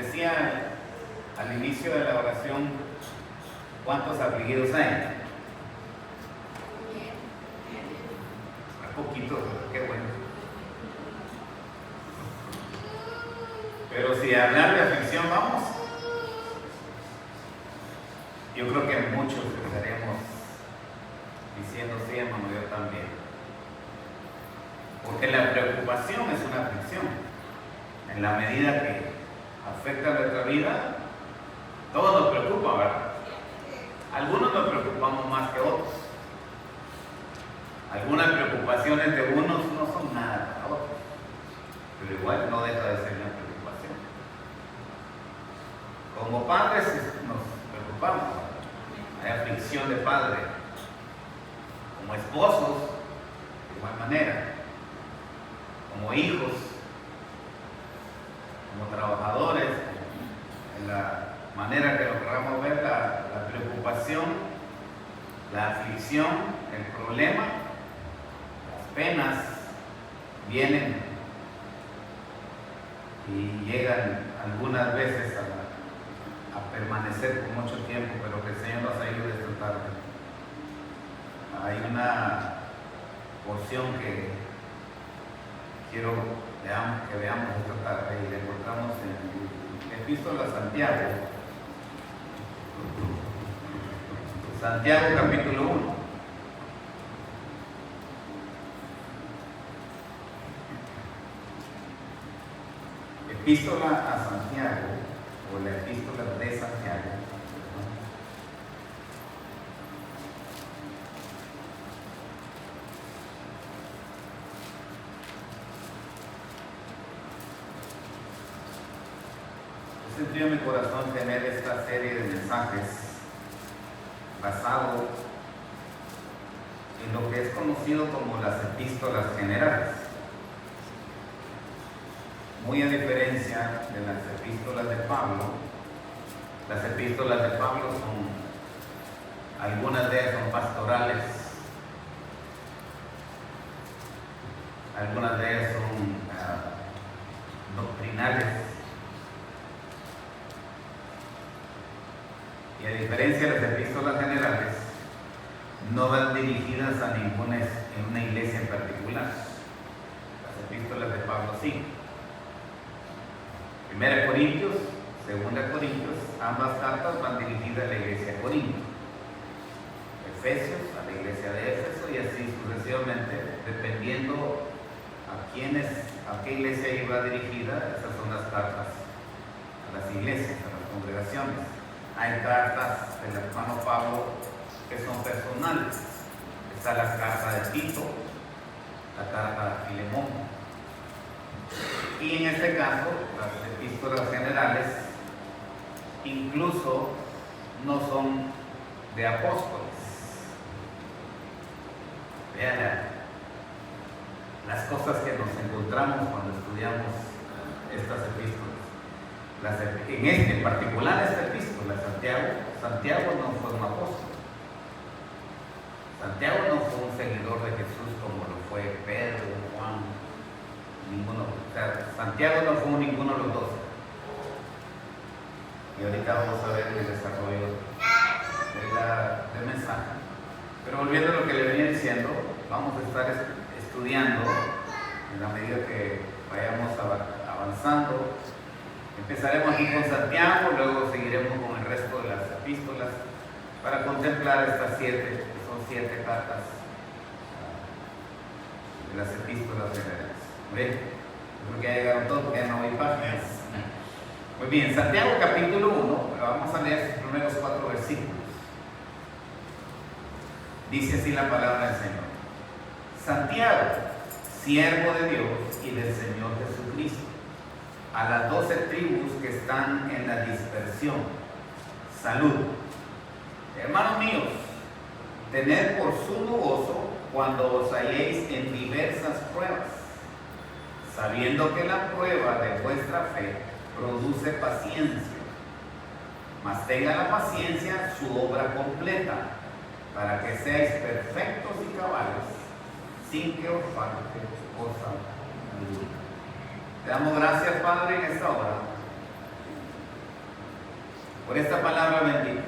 decía al inicio de la oración, ¿cuántos afligidos hay? A poquitos, qué bueno. Pero si a hablar de aflicción vamos, yo creo que muchos estaremos diciendo, sí, hermano, yo también. Porque la preocupación es una aflicción. En la medida que afecta nuestra vida, todo nos preocupa, ¿verdad? Algunos nos preocupamos más que otros. Algunas preocupaciones de unos no son nada para otros, pero igual no deja de ser una preocupación. Como padres nos preocupamos, ¿verdad? Hay aflicción de padre. Como esposos, de igual manera. Como hijos, como trabajadores, en la manera que lo queramos ver, la preocupación, la aflicción, el problema, las penas vienen y llegan algunas veces a permanecer por mucho tiempo, pero que el Señor nos ayude esta tarde. Hay una porción que quiero que veamos esta tarde y la encontramos en la Epístola a Santiago. Santiago capítulo 1. Epístola a Santiago, o la Epístola de Santiago. He sentido en mi corazón tener esta serie de mensajes basado en lo que es conocido como las epístolas generales. Muy a diferencia de las epístolas de Pablo, las epístolas de Pablo algunas de ellas son pastorales, algunas de ellas son doctrinales. Y a diferencia de las epístolas generales, no van dirigidas a una iglesia en particular. Las epístolas de Pablo sí. 1 Corintios, 2 Corintios, ambas cartas van dirigidas a la iglesia de Corinto. Efesios, a la iglesia de Éfeso, y así sucesivamente, dependiendo a qué iglesia iba dirigida. Esas son las cartas a las iglesias, a las congregaciones. Hay cartas del hermano Pablo que son personales. Está la carta de Tito, la carta de Filemón. Y en este caso, las epístolas generales incluso no son de apóstoles. Vean las cosas que nos encontramos cuando estudiamos estas epístolas. En particular esta epístola, Santiago no fue un apóstol. Santiago no fue un seguidor de Jesús como lo fue Pedro, Juan, ninguno. O sea, Santiago no fue ninguno de los 12. Y ahorita vamos a ver el desarrollo del mensaje. Pero volviendo a lo que le venía diciendo, vamos a estar estudiando en la medida que vayamos avanzando. Empezaremos aquí con Santiago, luego seguiremos con el resto de las epístolas para contemplar estas 7, que son 7 cartas de las epístolas generales. ¿Ven? Creo que ya llegaron todos, porque ya no hay páginas. Muy bien, Santiago capítulo 1, vamos a leer sus primeros 4 versículos. Dice así la palabra del Señor. Santiago, siervo de Dios y del Señor Jesucristo, a las 12 tribus que están en la dispersión, salud. Hermanos míos, tened por sumo gozo cuando os halléis en diversas pruebas, sabiendo que la prueba de vuestra fe produce paciencia. Mas tenga la paciencia su obra completa, para que seáis perfectos y cabales, sin que os falte cosa alguna. Te damos gracias, Padre, en esta hora, por esta palabra bendita,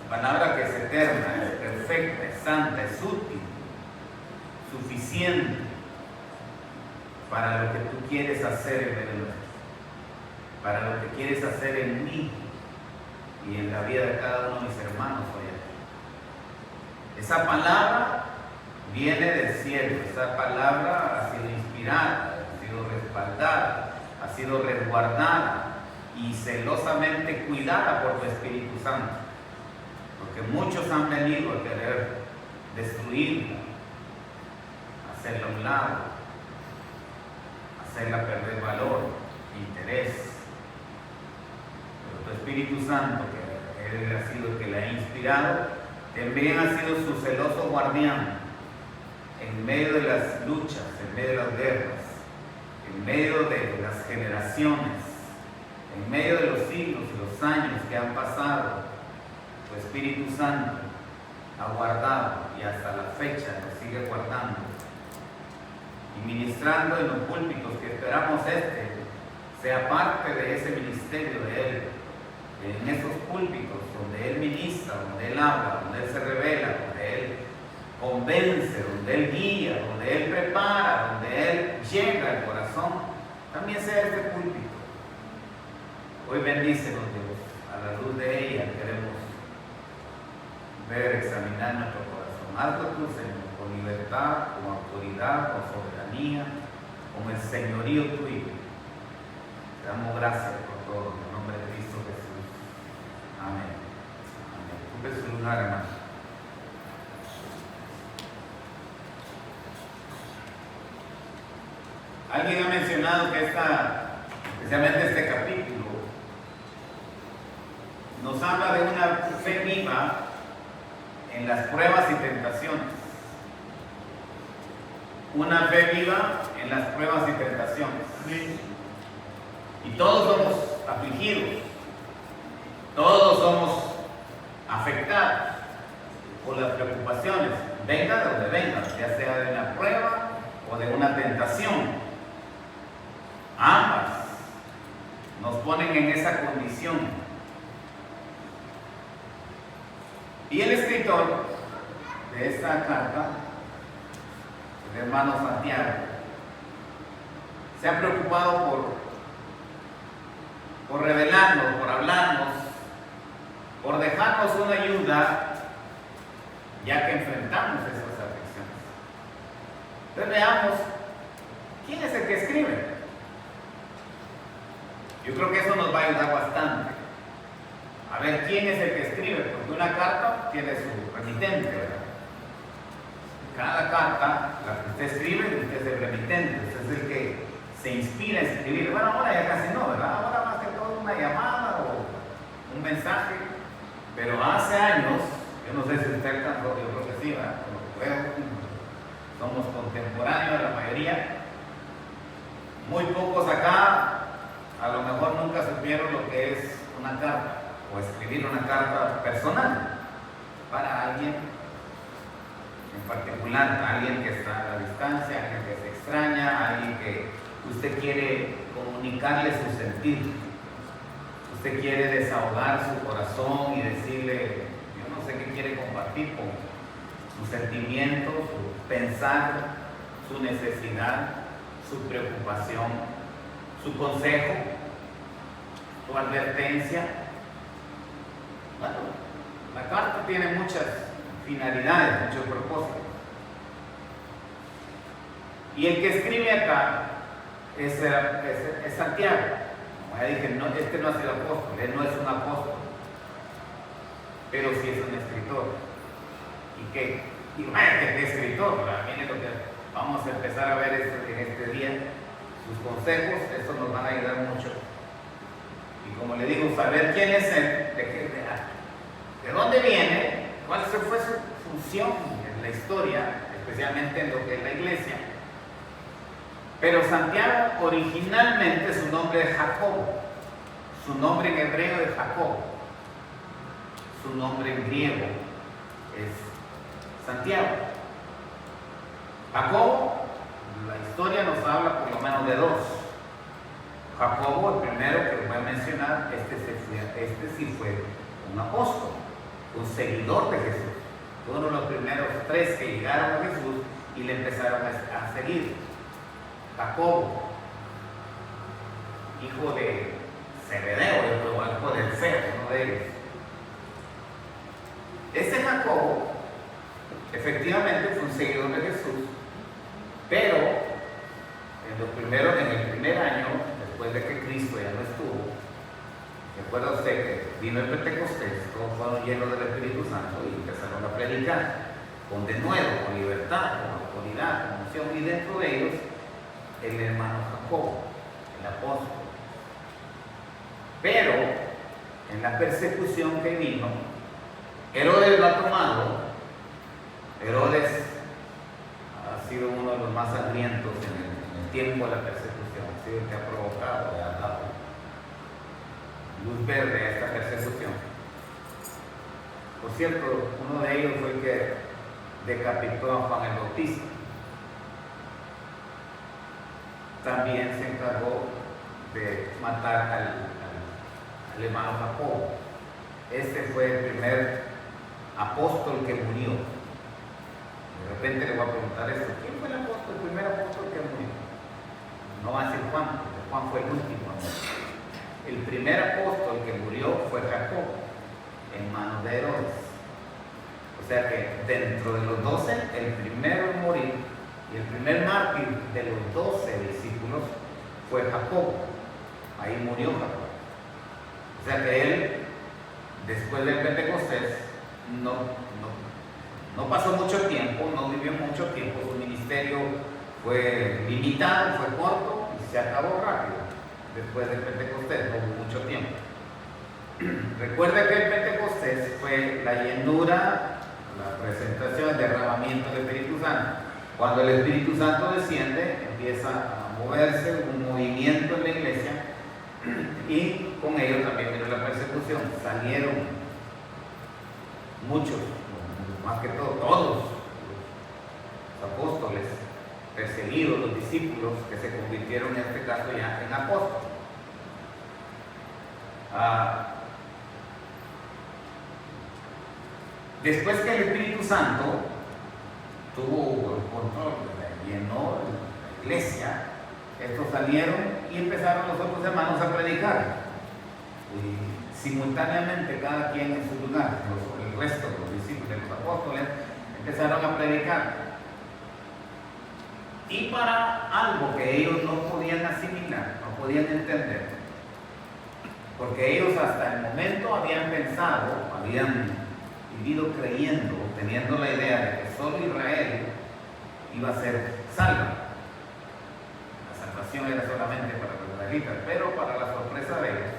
palabra que es eterna, es perfecta, es santa, es útil, suficiente para lo que tú quieres hacer en el mundo, para lo que quieres hacer en mí y en la vida de cada uno de mis hermanos hoy aquí. Esa palabra viene del cielo, esa palabra ha sido inspirada, ha sido respaldada, ha sido resguardada y celosamente cuidada por tu Espíritu Santo, porque muchos han venido a querer destruirla, hacerla a un lado, hacerla perder valor, interés. Pero tu Espíritu Santo, que Él ha sido el que la ha inspirado, también ha sido su celoso guardián en medio de las luchas, en medio de las guerras, en medio de las generaciones, en medio de los siglos y los años que han pasado. Tu Espíritu Santo ha guardado y hasta la fecha lo sigue guardando y ministrando en los púlpitos, que esperamos sea parte de ese ministerio de Él, en esos púlpitos donde Él ministra, donde Él habla, donde Él se revela, donde Él convence, donde Él guía, donde Él prepara, donde Él llega al corazón, también sea este púlpito. Hoy bendícenos, Dios, a la luz de ella queremos ver, examinar nuestro corazón. Hazlo tú, Señor, con libertad, con autoridad, con soberanía, con el señorío tuyo. Te damos gracias por todo, en el nombre de Cristo Jesús. Amén. Amén. Ocupe su lugar, hermano. Alguien ha mencionado que especialmente este capítulo, nos habla de una fe viva en las pruebas y tentaciones. Una fe viva en las pruebas y tentaciones. Y todos somos afligidos, todos somos afectados por las preocupaciones, venga de donde venga, ya sea de una prueba o de una tentación. Ambas nos ponen en esa condición. Y el escritor de esta carta, el hermano Santiago, se ha preocupado por revelarnos, por hablarnos, por dejarnos una ayuda, ya que enfrentamos esas aflicciones. Entonces veamos, ¿quién es el que escribe? Yo creo que eso nos va a ayudar bastante. A ver, ¿quién es el que escribe? Porque una carta tiene su remitente, ¿verdad? Cada carta, la que usted escribe, usted es el remitente, usted es el que se inspira a escribir. Bueno, ahora ya casi no, ¿verdad? Ahora más que todo una llamada o un mensaje. Pero hace años, yo no sé si usted alcanzó, yo creo que sí, ¿verdad? Por lo que veo, somos contemporáneos la mayoría. Muy pocos acá, a lo mejor nunca supieron lo que es una carta o escribir una carta personal para alguien en particular, alguien que está a la distancia, alguien que se extraña, alguien que usted quiere comunicarle su sentir, usted quiere desahogar su corazón y decirle, yo no sé qué quiere compartir con sus sentimientos, su pensar, su necesidad, su preocupación, su consejo, su advertencia. Bueno, la carta tiene muchas finalidades, muchos propósitos. Y el que escribe acá es Santiago. Como ya dije, no, este no es el apóstol, él no es un apóstol, pero sí es un escritor. ¿Y qué? Y qué escritor, ¿verdad? Miren lo que vamos a empezar a ver en este día. Sus consejos, eso nos van a ayudar mucho. Y como le digo, saber quién es él, de dónde viene, cuál fue su función en la historia, especialmente en lo que es la iglesia. Pero Santiago originalmente su nombre es Jacobo, su nombre en hebreo es Jacob, su nombre en griego es Santiago. Jacobo, la historia nos habla por lo menos de dos. Jacobo, el primero que voy a mencionar, mencionar, este sí fue un apóstol, un seguidor de Jesús. Fue uno de los primeros 3 que llegaron a Jesús y le empezaron a seguir. Jacobo, hijo de Zebedeo, hijo de Alfeo, uno de ellos. Este Jacobo efectivamente fue un seguidor de Jesús, pero en el primer año, después de que Cristo ya no estuvo, recuerda usted que vino el Pentecostés, todos fueron llenos del Espíritu Santo y empezaron a predicar con denuedo, con libertad, con autoridad, con unción, y dentro de ellos el hermano Jacobo, el apóstol. Pero en la persecución que vino, Herodes lo ha tomado. Herodes ha sido uno de los más sangrientos en el tiempo de la persecución, ha sido el que ha provocado y ha dado luz verde a esta persecución. Por cierto, uno de ellos fue el que decapitó a Juan el Bautista. También se encargó de matar al hermano Jacobo. Este fue el primer apóstol que murió. De repente le voy a preguntar esto: ¿quién fue el primer apóstol que murió? No va a decir Juan, porque Juan fue el último. El primer apóstol que murió fue Jacobo, en manos de Herodes. O sea que dentro de los 12, el primero en morir y el primer mártir de los 12 discípulos fue Jacobo. Ahí murió Jacobo. O sea que él, después del Pentecostés, no pasó mucho tiempo, no vivió mucho tiempo. Su ministerio fue limitado, fue corto y se acabó rápido. Después del Pentecostés no hubo mucho tiempo. Recuerda que el Pentecostés fue la llenura, la presentación, el derramamiento del Espíritu Santo. Cuando el Espíritu Santo desciende, empieza a moverse un movimiento en la iglesia, y con ello también vino la persecución. Salieron muchos, más que todos los apóstoles perseguidos, los discípulos que se convirtieron en este caso ya en apóstoles. Después que el Espíritu Santo tuvo el control, llenó la iglesia, estos salieron y empezaron los otros hermanos a predicar. Y simultáneamente, cada quien en su lugar, el resto de los discípulos, de los apóstoles, empezaron a predicar. Y para algo que ellos no podían asimilar, no podían entender, porque ellos hasta el momento habían pensado, habían vivido creyendo, teniendo la idea de que solo Israel iba a ser salvo. La salvación era solamente para los israelitas, pero para la sorpresa de ellos,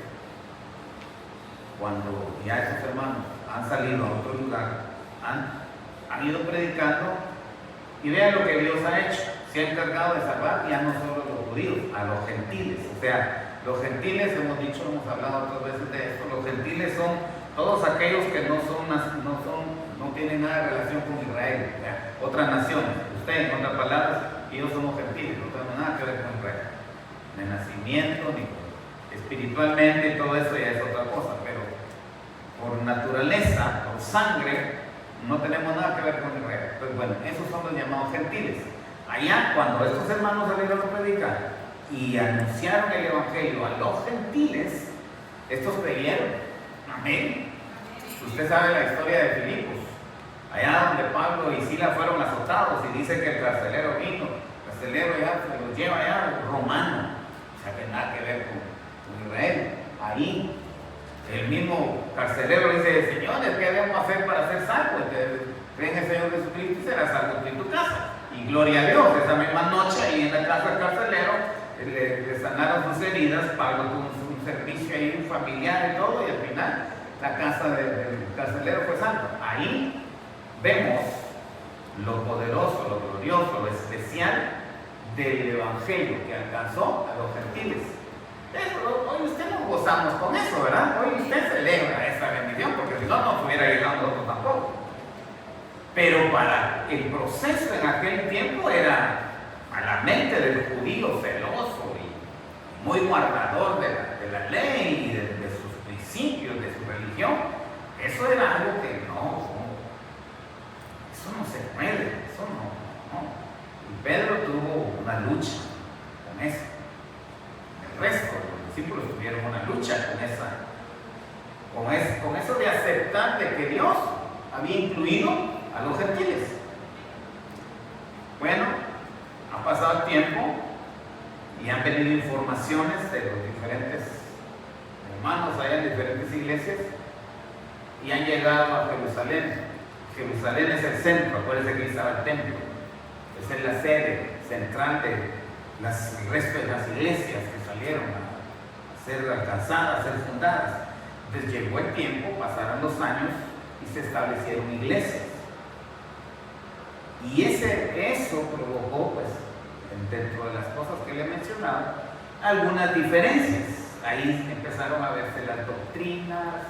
cuando ya esos hermanos han salido a otro lugar, han ido predicando, y vean lo que Dios ha hecho. Se ha encargado de salvar ya no solo a los judíos, a los gentiles. O sea, los gentiles, hemos dicho, hemos hablado otras veces de esto, los gentiles son todos aquellos que no tienen nada de relación con Israel, ¿ya? Otras naciones. Ustedes, en otras palabras, ellos somos gentiles, no tenemos nada que ver con Israel. Ni nacimiento, ni espiritualmente, todo eso ya es otra cosa, pero por naturaleza, por sangre, no tenemos nada que ver con Israel. Pues bueno, esos son los llamados gentiles. Allá, cuando estos hermanos salieron a predicar y anunciaron el Evangelio a los gentiles, estos creyeron. Amén. Usted sabe la historia de Filipos, allá donde Pablo y Sila fueron azotados, y dice que el carcelero vino, el carcelero ya se los lleva allá, romano, o sea que nada que ver con Israel. Ahí el mismo carcelero dice: señores, ¿qué debemos hacer para ser salvos? Creen en el Señor Jesucristo y será salvo en tu casa. Y gloria a Dios, esa misma noche ahí en la casa del carcelero le sanaron sus heridas. Pablo tuvo un servicio ahí familiar y todo, y al final la casa del carcelero fue santa. Ahí vemos lo poderoso, lo glorioso, lo especial del Evangelio que alcanzó a los gentiles. Hoy usted nos gozamos con eso, ¿verdad? Hoy usted celebra esa bendición, porque si no, no estuviera llegando nosotros tampoco. Pero para el proceso en aquel tiempo era a la mente del judío celoso y muy guardador de la ley y de principios de su religión, eso era algo que eso no se puede, eso no. Y Pedro tuvo una lucha con eso. El resto de los discípulos tuvieron una lucha con eso de aceptar de que Dios había incluido a los gentiles. Bueno, ha pasado el tiempo y han venido informaciones de los diferentes hermanos allá en diferentes iglesias y han llegado a Jerusalén. Jerusalén es el centro, acuérdense que ahí estaba el templo. Esa es la sede central de el resto de las iglesias que salieron a ser alcanzadas, a ser fundadas. Entonces llegó el tiempo, pasaron los años y se establecieron iglesias. Y eso provocó, pues, dentro de las cosas que le he mencionado, algunas diferencias. Ahí empezaron a verse las doctrinas,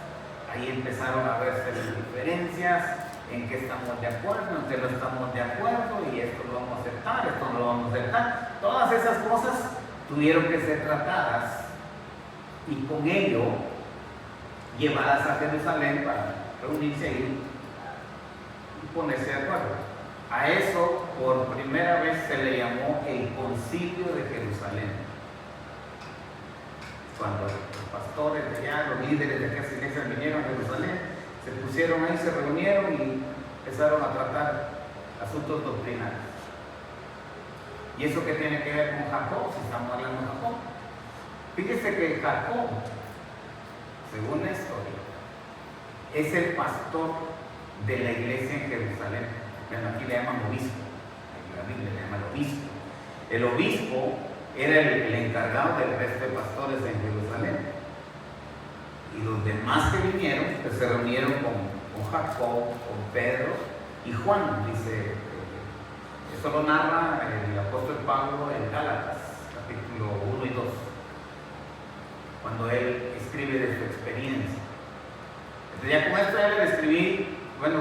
ahí empezaron a verse las diferencias, en qué estamos de acuerdo, en qué no estamos de acuerdo, y esto lo vamos a aceptar, esto no lo vamos a aceptar. Todas esas cosas tuvieron que ser tratadas y con ello llevadas a Jerusalén para reunirse ahí y ponerse de acuerdo. A eso por primera vez se le llamó el Concilio de Jerusalén. Cuando los pastores de allá, los líderes de aquellas iglesias vinieron a Jerusalén, se pusieron ahí, se reunieron y empezaron a tratar asuntos doctrinales. ¿Y eso qué tiene que ver con Jacob? Si estamos hablando de Jacob. Fíjese que Jacob, según la historia, es el pastor de la iglesia en Jerusalén. Bueno, aquí le llaman obispo, la Biblia le llama el obispo. El obispo era el encargado del resto de pastores en Jerusalén. Y los demás que vinieron, pues se reunieron con Jacob, con Pedro y Juan, dice, eso lo narra el apóstol Pablo en Gálatas, capítulo 1 y 2, cuando él escribe de su experiencia. Entonces ya con esto ya le escribí, bueno,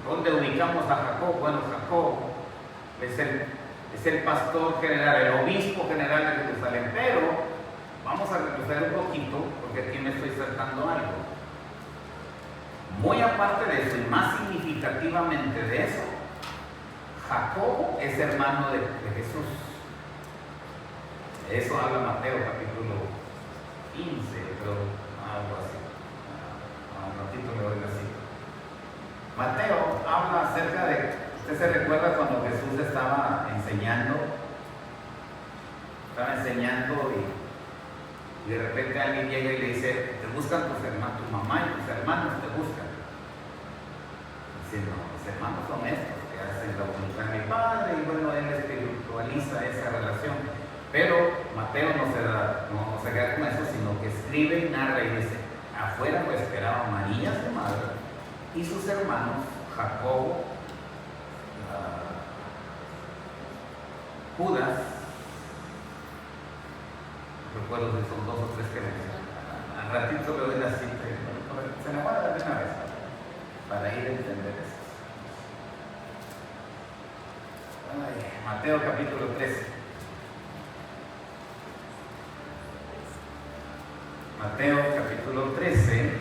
¿dónde ubicamos a Jacob? Bueno, Jacob es el pastor general, el obispo general de Jerusalén, pero vamos a retroceder un poquito, porque aquí me estoy saltando algo. Muy aparte de eso, y más significativamente de eso, Jacob es hermano de Jesús. De eso habla Mateo capítulo 15, pero algo así. Un ratito le doy así. Mateo habla acerca de, usted se recuerda cuando Jesús estaba enseñando y de repente alguien llega y le dice, te buscan tus hermanos, tu mamá y tus hermanos te buscan. Dice, no, los hermanos son estos que hacen la voluntad de mi Padre, y bueno, él espiritualiza esa relación. Pero Mateo no se queda con eso, sino que escribe y narra y dice, afuera lo esperaba María, su madre, y sus hermanos, Jacobo, Judas, recuerdo si son 2 o 3 que al ratito le doy la cita, se la voy a dar de una vez para ir a entender eso. Mateo capítulo 13. Mateo capítulo 13,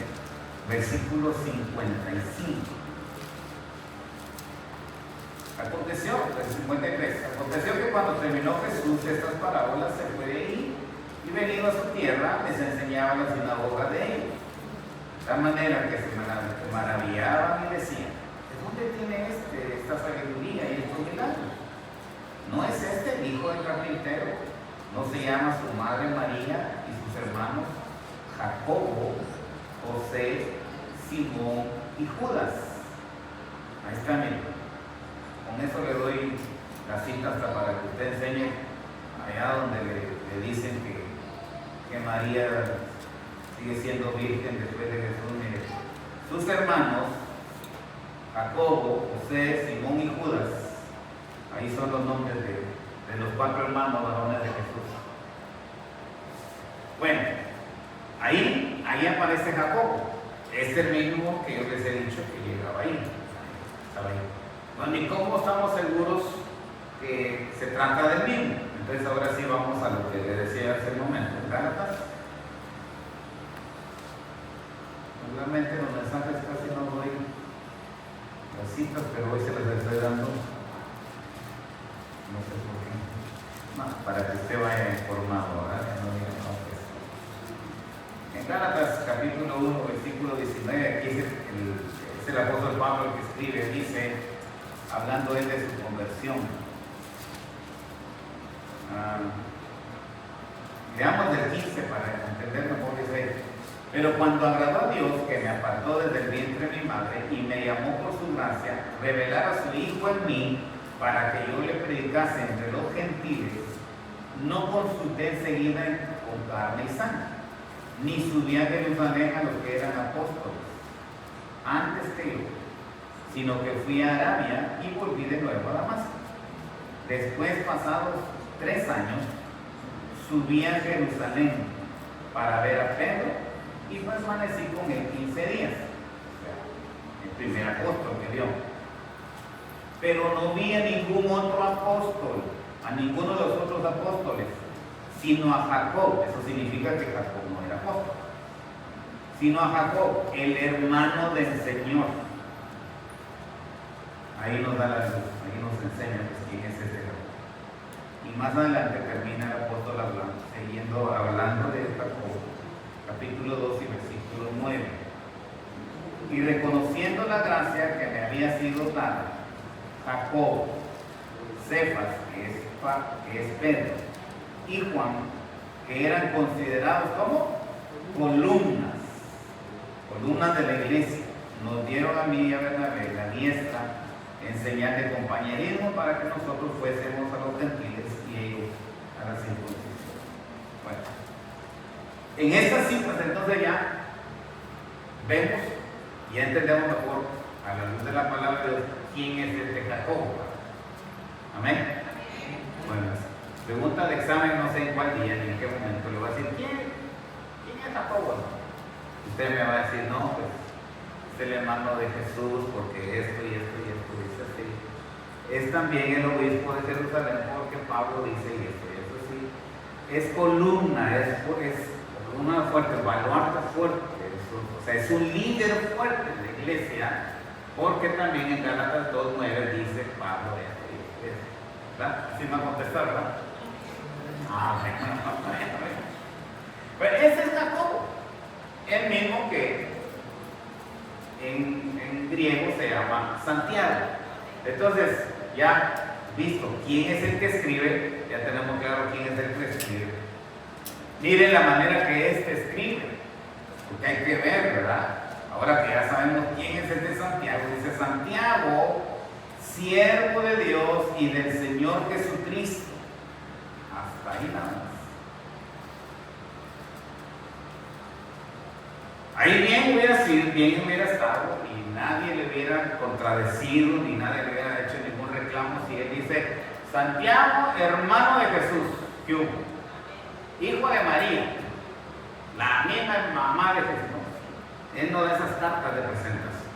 versículo 55. Aconteció, el 53, aconteció que cuando terminó Jesús estas parábolas se fue de ahí y venido a su tierra les enseñaba en la sinagoga de ellos. De tal manera que se maravillaban y decían, ¿de dónde tiene esta sabiduría y estos milagros? ¿No es este el hijo del carpintero? ¿No se llama su madre María y sus hermanos Jacobo, José, Simón y Judas? Ahí está, miren. Con eso le doy la cita hasta para que usted enseñe allá donde le dicen que María sigue siendo virgen después de Jesús. Mire, sus hermanos, Jacobo, José, Simón y Judas, ahí son los nombres de los 4 hermanos varones de Jesús. Bueno, ahí aparece Jacobo, es el mismo que yo les he dicho que llegaba ahí, estaba ahí. Bueno, ¿y cómo estamos seguros que se trata del mismo? Entonces ahora sí vamos a lo que le decía hace un momento, Gálatas. Seguramente los mensajes casi no doy las citas, pero hoy se las estoy dando. No sé por qué. No, para que usted vaya informado, ¿verdad? No diga, no, pues. En Gálatas capítulo 1, versículo 19, aquí es el apóstol Pablo el que escribe, dice, hablando él de su conversión. Leamos del 15 para entender mejor, dice: pero cuando agradó a Dios, que me apartó desde el vientre de mi madre y me llamó por su gracia, revelar a su Hijo en mí para que yo le predicase entre los gentiles, no consulté enseguida con carne y sangre, ni subí a Jerusalén a los que eran apóstoles antes que yo, sino que fui a Arabia y volví de nuevo a Damasco. Después, pasados 3 años, subí a Jerusalén para ver a Pedro y permanecí con él 15 días, o sea, el primer apóstol que dio. Pero no vi a ningún otro apóstol, a ninguno de los otros apóstoles, sino a Jacob. Eso significa que Jacob no era apóstol, sino a Jacob, el hermano del Señor. Ahí nos da la luz, ahí nos enseña pues, quién es ese Jacob. Y más adelante termina el apóstol hablando de Jacob, capítulo 2 y versículo 9. Y reconociendo la gracia que me había sido dada, Jacob, Cefas, que es Pedro, y Juan, que eran considerados como columnas de la iglesia, nos dieron a mí y a Bernabé la diestra en señal de compañerismo para que nosotros fuésemos a los gentiles y ellos a la circuncisión. Bueno, en estas cifras entonces ya vemos y ya entendemos mejor a la luz de la palabra de Dios quién es este Jacobo. Amén. Bueno, pregunta de examen, no sé en cuál día ni en qué momento le voy a decir ¿quién es Jacobo? Usted me va a decir no, pues es el hermano de Jesús porque esto y esto y esto dice así. Es también el obispo de Jerusalén porque Pablo dice y esto y eso sí. Es columna, es columna fuerte, baluarte fuerte, o sea, es un líder fuerte en la iglesia, porque también en Gálatas 2:9 dice Pablo esto y esto, ¿verdad? Así me va a contestar, ¿verdad? Pero ese es Jacobo, el mismo que en griego se llama Santiago. Entonces, ya visto quién es el que escribe, ya tenemos claro quién es el que escribe. Miren la manera que escribe, porque hay que ver, ¿verdad? Ahora que ya sabemos quién es el de Santiago, dice Santiago, siervo de Dios y del Señor Jesucristo. Hasta ahí nada más. Ahí bien hubiera estado y nadie le hubiera contradecido ni nadie le hubiera hecho ningún reclamo si él dice Santiago, hermano de Jesús, ¿qué hubo? Hijo de María, la misma mamá de Jesús. Él no da esas cartas de presentación,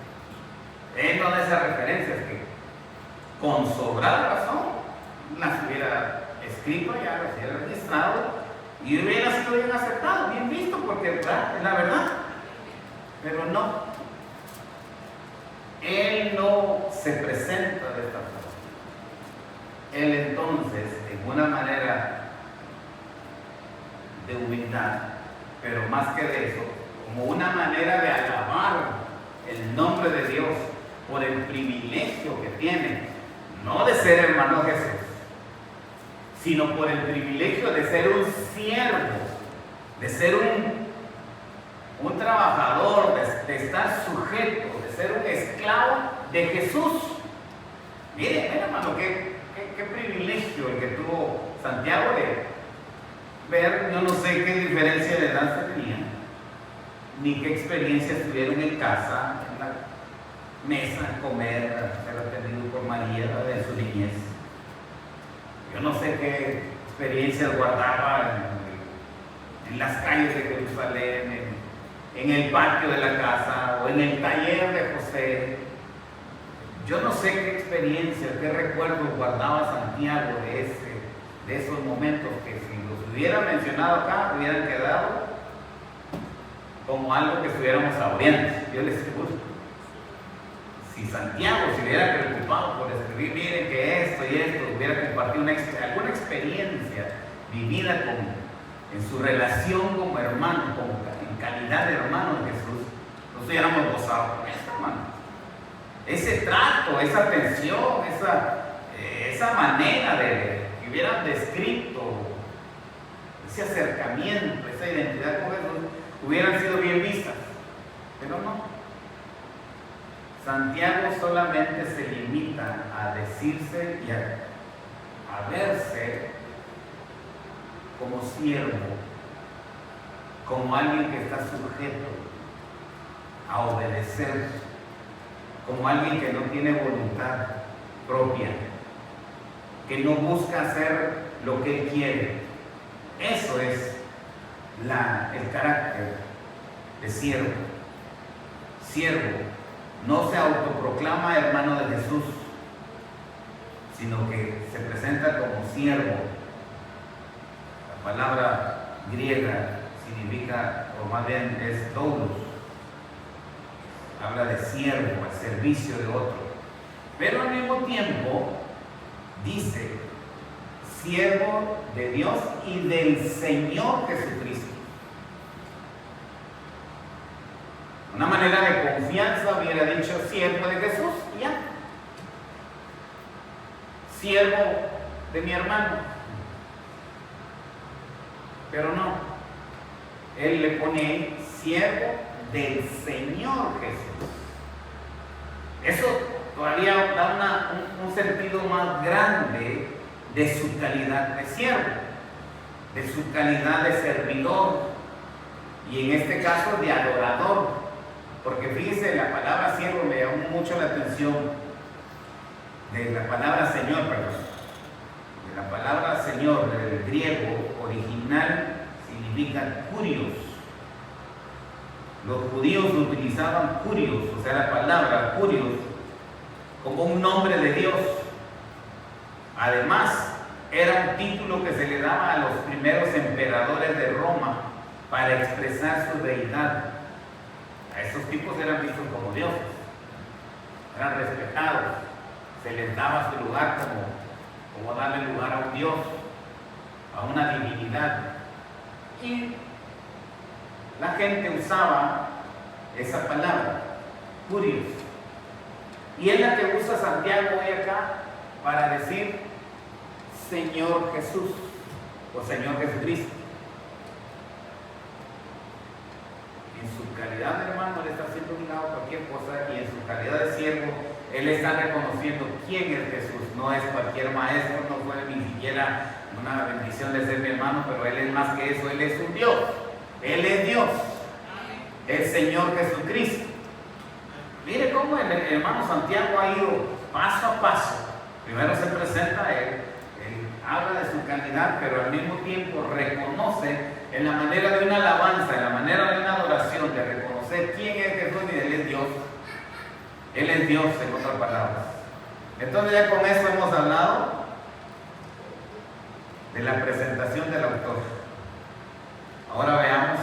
él no da esas referencias que con sobrada razón las hubiera escrito, ya las hubiera registrado y hubiera sido bien aceptado, bien visto, porque es la verdad. Pero no, él no se presenta de esta forma. Él entonces, en una manera de humildad, pero más que de eso, como una manera de alabar el nombre de Dios por el privilegio que tiene, no de ser hermano de Jesús, sino por el privilegio de ser un siervo, de ser un trabajador, de estar sujeto, de ser un esclavo de Jesús. Miren, hermano, qué privilegio el que tuvo Santiago de ver, yo no sé qué diferencia de edad se tenía, ni qué experiencias tuvieron en casa, en la mesa, en comer, ser atendido por María de su niñez. Yo no sé qué experiencias guardaba en las calles de Jerusalén, en el patio de la casa o en el taller de José. Yo no sé qué experiencia, qué recuerdos guardaba Santiago de esos momentos que si los hubiera mencionado acá hubieran quedado como algo que estuviéramos saboreando. Yo les aseguro, si Santiago se hubiera preocupado por escribir, miren que esto y esto, hubiera compartido alguna experiencia vivida en su relación como hermano, en calidad de hermano de Jesús, nos hubiéramos gozado con esto, hermano. Ese trato, esa atención, esa manera de que hubieran descrito, ese acercamiento, esa identidad con Jesús, hubieran sido bien vistas, pero no. Santiago solamente se limita a decirse y a verse como siervo, como alguien que está sujeto a obedecer, como alguien que no tiene voluntad propia, que no busca hacer lo que él quiere. Eso es el carácter de siervo. Siervo no se autoproclama hermano de Jesús, sino que se presenta como siervo. La palabra griega significa, o más bien es doulos, habla de siervo, al servicio de otro, pero al mismo tiempo dice siervo de Dios y del Señor Jesucristo. Una manera de confianza hubiera dicho siervo de Jesús y ya. Siervo de mi hermano. Pero no. Él le pone siervo del Señor Jesús. Eso todavía da un sentido más grande de su calidad de siervo, de su calidad de servidor y en este caso de adorador. Porque fíjense, la palabra siervo me llamó mucho la atención, de la palabra Señor, perdón. De la palabra Señor, del griego original, significa curios. Los judíos utilizaban curios, o sea, la palabra curios, como un nombre de Dios. Además, era un título que se le daba a los primeros emperadores de Roma para expresar su deidad. A esos tipos eran vistos como dioses, eran respetados, se les daba su lugar como darle lugar a un dios, a una divinidad. Y la gente usaba esa palabra, curios. Y es la que usa Santiago hoy acá para decir Señor Jesús o Señor Jesucristo. En su calidad de hermano, él está siendo obligado a cualquier cosa, y en su calidad de siervo, él está reconociendo quién es Jesús. No es cualquier maestro, no fue ni siquiera una bendición de ser mi hermano, pero él es más que eso, él es un Dios. Él es Dios, el Señor Jesucristo. Mire cómo el hermano Santiago ha ido paso a paso. Primero se presenta a él habla de su calidad, pero al mismo tiempo reconoce en la manera de una alabanza, en la manera de una adoración, de reconocer quién es Jesús y él es Dios. Él es Dios, en otras palabras. Entonces ya con eso hemos hablado de la presentación del autor. Ahora veamos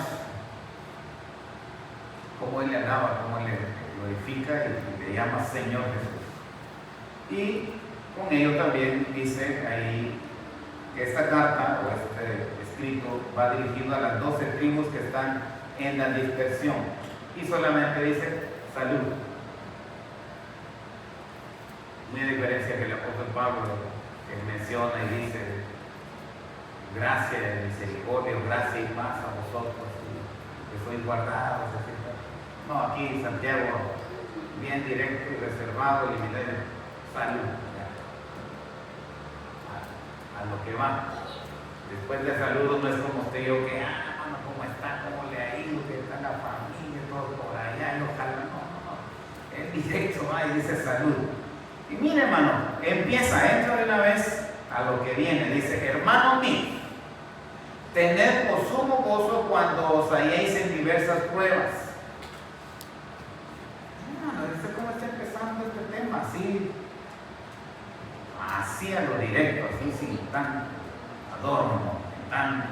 cómo él le alaba, cómo le glorifica y le llama Señor Jesús. Y con ello también dice ahí que esta carta o este escrito va dirigido a las 12 tribus que están en la dispersión, y solamente dice salud. Muy a diferencia que el apóstol Pablo que menciona y dice gracia y misericordia, gracia y paz a vosotros que sois guardados, etc. No, aquí Santiago bien directo y reservado, limitado, salud, a lo que va. Después de saludos no es como usted y yo que, hermano, ¿cómo está? ¿Cómo le ha ido? ¿Qué está la familia? Todo por allá, y ojalá, no. Es directo, va y dice salud. Y mire, hermano, entra de una vez a lo que viene. Dice, hermano mío, tened por sumo gozo cuando os halléis en diversas pruebas. Hermano, ¿cómo está empezando este tema? Así a lo directo, así sin tan adorno, tan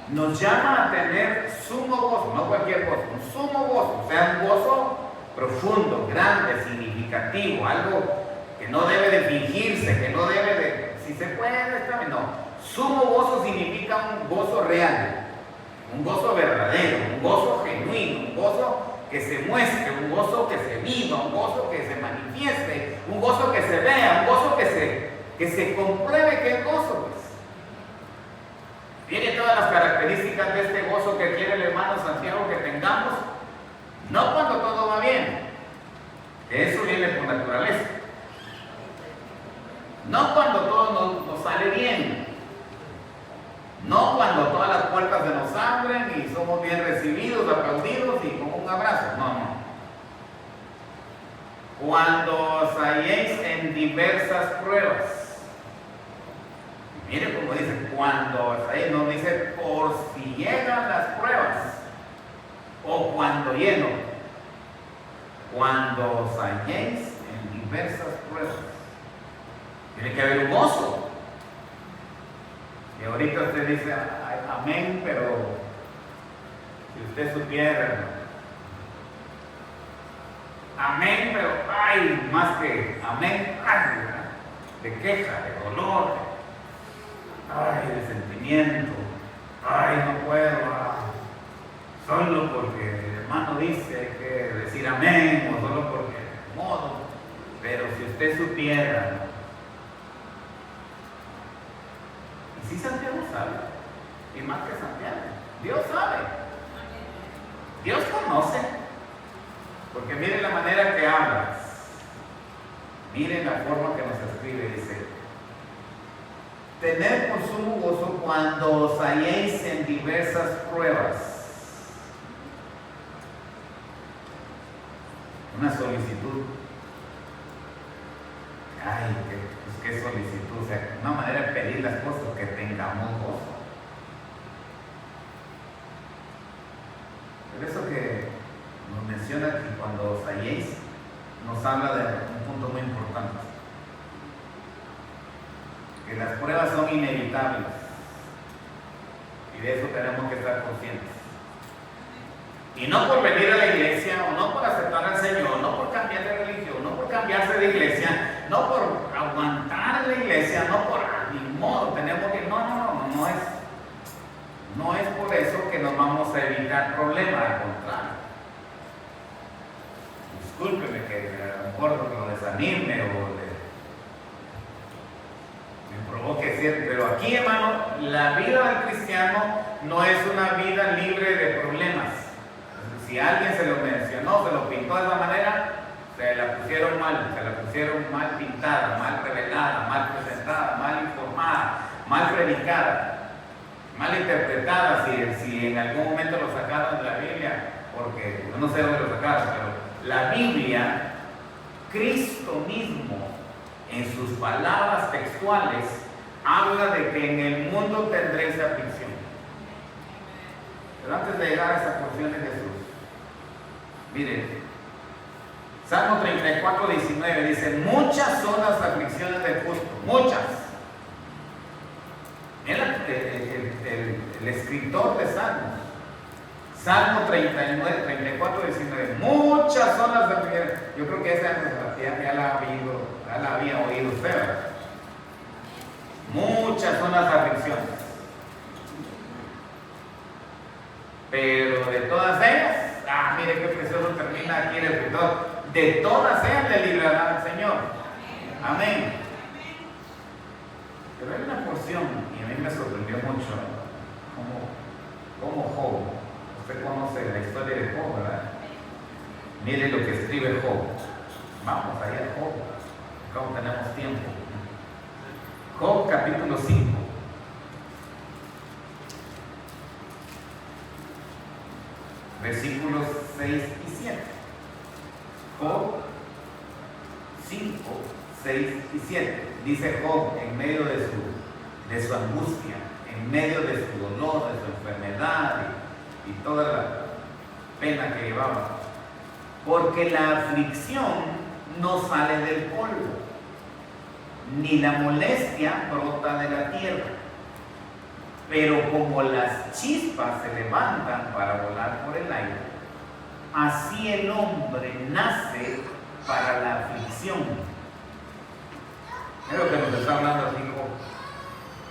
nos llama a tener sumo gozo, no cualquier gozo, un sumo gozo, o sea, un gozo profundo, grande, significativo, algo que no debe de fingirse, que no debe de, si se puede, está bien, no. Sumo gozo significa un gozo real, un gozo verdadero, un gozo genuino, un gozo que se muestre, un gozo que se viva, un gozo que se manifieste, un gozo que se vea, un gozo que se compruebe que es gozo, pues. Tiene todas las características de este gozo que quiere el hermano Santiago que tengamos, no cuando todo va bien, eso viene por naturaleza, no cuando todo nos sale bien, no cuando todas las puertas se nos abren y somos bien recibidos, aplaudidos y con un abrazo, no. Cuando os halléis en diversas pruebas. Mire cómo dice, cuando os halléis, no dice por si llegan las pruebas o cuando lleno. Cuando os halléis en diversas pruebas. Tiene que haber un gozo. Y ahorita usted dice, ay, amén, pero si usted supiera, amén, pero ay, más que amén, ay, de queja, de dolor, ay, de sentimiento, ay, no puedo, solo porque el hermano dice que decir amén, o solo porque modo, pero si usted supiera, y si Santiago sabe, y más que Santiago, Dios sabe, Dios conoce, porque miren la manera que habla, miren la forma que nos escribe, dice, tener por sumo gozo cuando os halléis en diversas pruebas. Una solicitud. Ay, qué solicitud, o sea, una manera de pedir las cosas, que tengamos gozo. Por eso que nos menciona que cuando os halléis, nos habla de un punto muy importante. Que las pruebas son inevitables. Y de eso tenemos que estar conscientes. Y no por venir a la iglesia, o no por aceptar al Señor, no por cambiar de religión, no por cambiarse de iglesia, no por aguantar la iglesia, no por ni modo, tenemos que, no es por eso que nos vamos a evitar problemas, al contrario. Discúlpeme que a lo mejor lo desanime o me provoque cierto, pero aquí, hermano, la vida del cristiano no es una vida libre de problemas. Si alguien se lo mencionó, se lo pintó de esa manera, se la pusieron mal pintada, mal revelada, mal presentada, mal informada, mal predicada, mal interpretada, si en algún momento lo sacaron de la Biblia, porque no sé dónde lo sacaron, pero la Biblia, Cristo mismo, en sus palabras textuales, habla de que en el mundo tendréis aflicción. Pero antes de llegar a esa porción de Jesús, miren, Salmo 34, 19 dice, muchas son las aflicciones del justo, muchas. El escritor de Salmos, Salmo 34, 19, muchas son las aflicciones. Yo creo que esa ya la había oído usted, ¿verdad? Muchas son las aflicciones. Pero de todas ellas, mire qué precioso termina aquí el escritor, de todas ellas le librará el Señor. Amén. Pero hay una porción, y a mí me sorprendió mucho, como Job, usted conoce la historia de Job, ¿verdad? Mire lo que escribe Job. Vamos allá a Job, como tenemos tiempo. Job capítulo 5. Versículos 6 y 7. Job 5, 6 y 7. Dice Job en medio de su angustia, en medio de su dolor, de su enfermedad y toda la pena que llevaba. Porque la aflicción no sale del polvo, ni la molestia brota de la tierra. Pero como las chispas se levantan para volar por el aire, así el hombre nace para la aflicción. Es lo que nos está hablando aquí.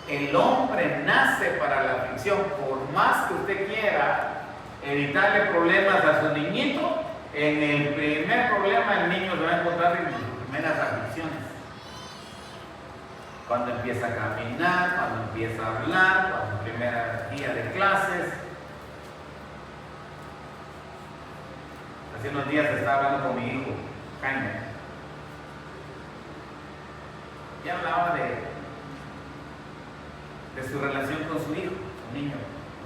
El hombre nace para la aflicción. Por más que usted quiera evitarle problemas a su niñito, en el primer problema el niño se va a encontrar en sus primeras aflicciones. Cuando empieza a caminar, cuando empieza a hablar, cuando el primer día de clases. Hace unos días estaba hablando con mi hijo, Jaime, y hablaba de su relación con su hijo, un niño,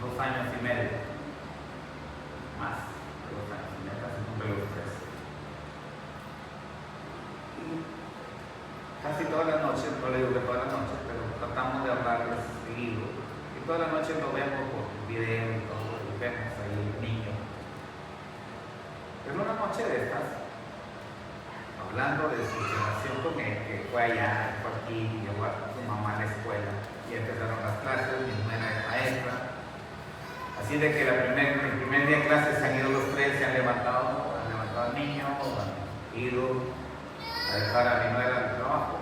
2 años y medio, más de 2 años y medio, casi cumple los 3. Casi todas las noches, no le digo que todas las noches, pero tratamos de hablarles seguido. Y todas las noches lo vemos por video y todo, y vemos ahí el niño. Pero una noche de estas, hablando de su relación con él, que fue allá, fue aquí, llevó a su mamá a la escuela, y empezaron las clases, mi hermana es maestra. Así de que el primer día de clases se han ido los 3, se han levantado al niño, han ido a dejar a mi nuera al trabajo.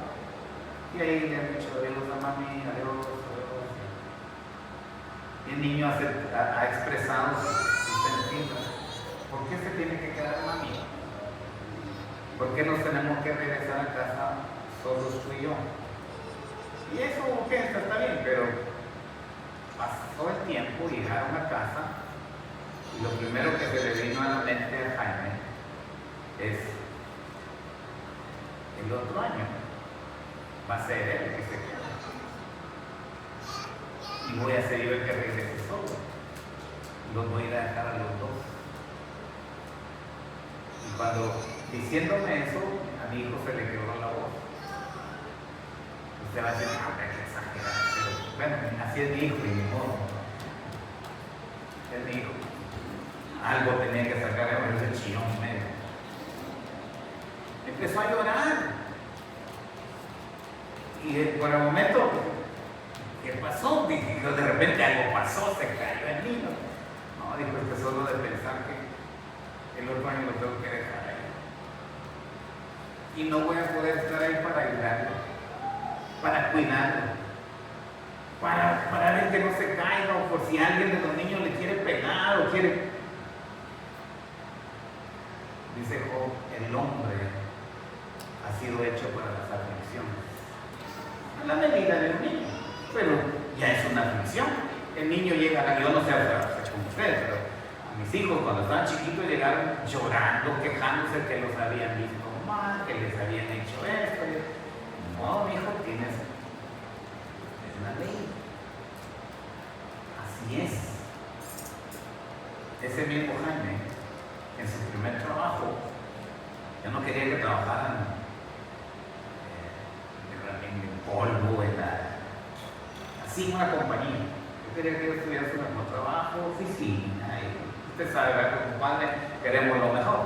Y ahí le han dicho adiós a mami, adiós. Y el niño ha expresado sus sentidos. ¿Por qué se tiene que quedar mami? ¿Por qué nos tenemos que regresar a casa solos tú y yo? Y eso, ok, está bien, pero pasó el tiempo, llegaron a casa y lo primero que se le vino a la mente a Jaime es: el otro año va a ser él el que se queda y voy a ser yo el que regrese solo. Los voy a ir a dejar a los dos. Y cuando diciéndome eso, a mi hijo se le quebró la voz. Usted va a decir, no, hay que exagerar, pero bueno, así es mi hijo y mi modo. Es mi hijo. Algo tenía que sacar de ese chillón en medio. Empezó a llorar. Y por el momento, ¿qué pasó? Dijo, de repente algo pasó, se cayó el niño. No, dijo, es que solo de pensar que el otro año lo tengo que dejar ahí. Y no voy a poder estar ahí para ayudarlo, para cuidarlo, para ver que no se caiga, o por si alguien de los niños le quiere pegar o quiere. Dice Job, el hombre ha sido hecho para las aflicciones. A la medida del niño, pero ya es una aflicción. El niño llega, yo no sé con ustedes, pero mis hijos cuando estaban chiquitos llegaron llorando, quejándose que los habían visto mal, que les habían hecho esto. No, mi hijo, tienes una ley. Así es. Ese mismo Jaime, en su primer trabajo, yo no quería que trabajaran en el polvo, así en una compañía. Yo quería que ellos tuvieran su mismo trabajo, oficina, y usted sabe, ¿verdad? Como padre queremos lo mejor.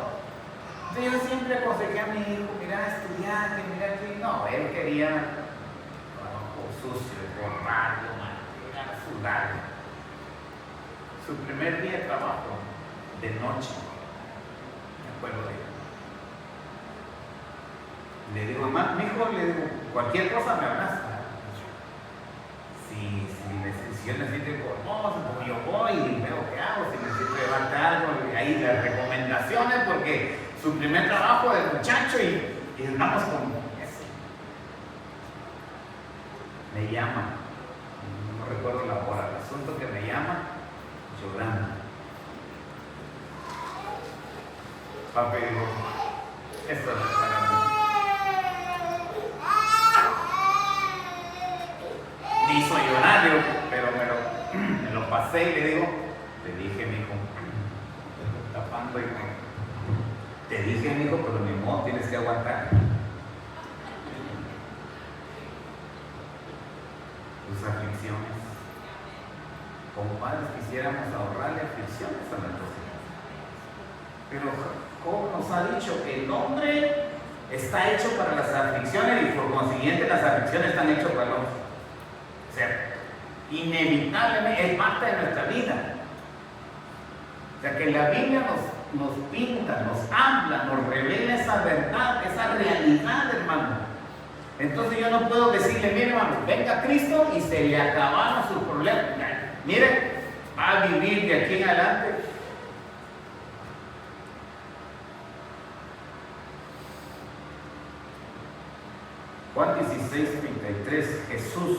Entonces yo siempre aconsejé a mi hijo, mira, estudiante, mira, no, él quería trabajo sucio, borrarlo, sudarlo. Su primer día de trabajo, de noche, me acuerdo de él. Le digo, mamá, mi hijo, le digo, cualquier cosa me hablas. Si yo necesito información, pues yo voy y veo qué hago, si necesito llevarte algo, ahí las recomendaciones, porque su primer trabajo de muchacho y andamos con eso. Me llama, no recuerdo la hora, el asunto que me llama, llorando. Papi, digo, esto no es para mí. Me hizo llorar, digo, pero me lo pasé y le digo, te dije, mijo, tapando y te dije, mijo, pero ni modo, tienes que aguantar. Tus aflicciones. Como padres quisiéramos ahorrarle aflicciones a nuestros hijos. Pero Job nos ha dicho que el hombre está hecho para las aflicciones y por consiguiente las aflicciones están hechas para el hombre. O sea, Inevitablemente es parte de nuestra vida. O sea que la Biblia nos pinta, nos habla, nos revela esa verdad, esa realidad, hermano. Entonces yo no puedo decirle, mire hermano, venga Cristo y se le acabaron sus problemas. Mire, va a vivir de aquí en adelante. Juan 16:33, Jesús,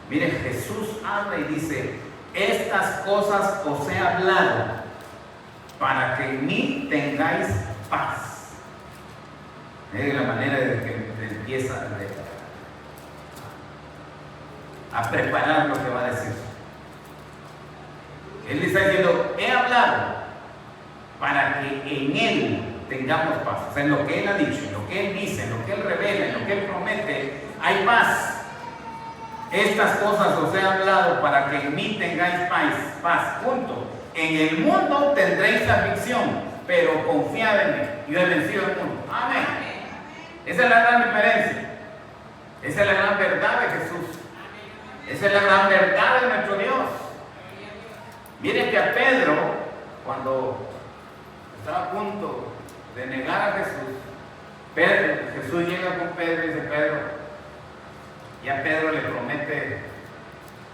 mire, Jesús habla y dice, estas cosas os he hablado para que en mí tengáis paz. Es la manera de que empieza a preparar lo que va a decir. Él está diciendo, he hablado para que en Él tengamos paz. O sea, en lo que Él ha dicho, en lo que Él dice, en lo que Él revela, en lo que Él promete, hay paz. Estas cosas os he hablado para que en mí tengáis paz. Punto. En el mundo tendréis aflicción, pero confiad en mí. Yo he vencido el mundo. Amén. Esa es la gran diferencia. Esa es la gran verdad de Jesús. Esa es la gran verdad de nuestro Dios. Miren que a Pedro, cuando estaba a punto de negar a Jesús, Jesús llega con Pedro y dice, Pedro, ya Pedro le promete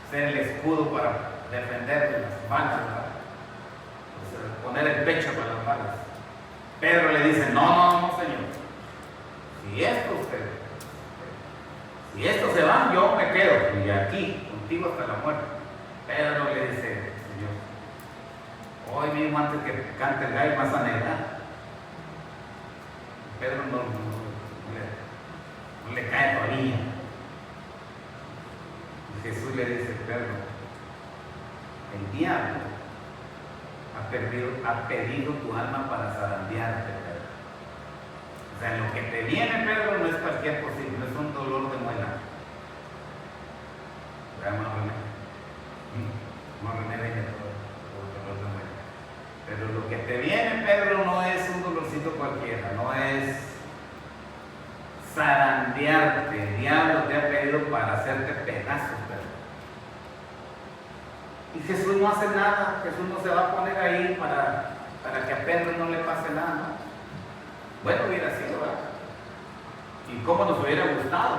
ser el escudo para defender las balas, poner el pecho para las balas. Pedro le dice, no, Señor, si esto se va, yo me quedo y aquí, contigo hasta la muerte. Pedro le dice, Señor, hoy mismo antes que cante el gallo vas a negar. Pedro no le cae todavía. Y Jesús le dice, Pedro, el diablo ha pedido tu alma para zarandearte, Pedro. O sea, lo que te viene, Pedro, no es cualquier posible, no es un dolor de muela. No remedia todo dolor de muela. Pero lo que te viene, Pedro, no es un dolorcito cualquiera, no es zarandearte. El diablo te ha pedido para hacerte pedazos, Pedro. Y Jesús no hace nada, Jesús no se va a poner ahí para que a Pedro no le pase nada, ¿no? Bueno, hubiera sido, ¿verdad? Y cómo nos hubiera gustado,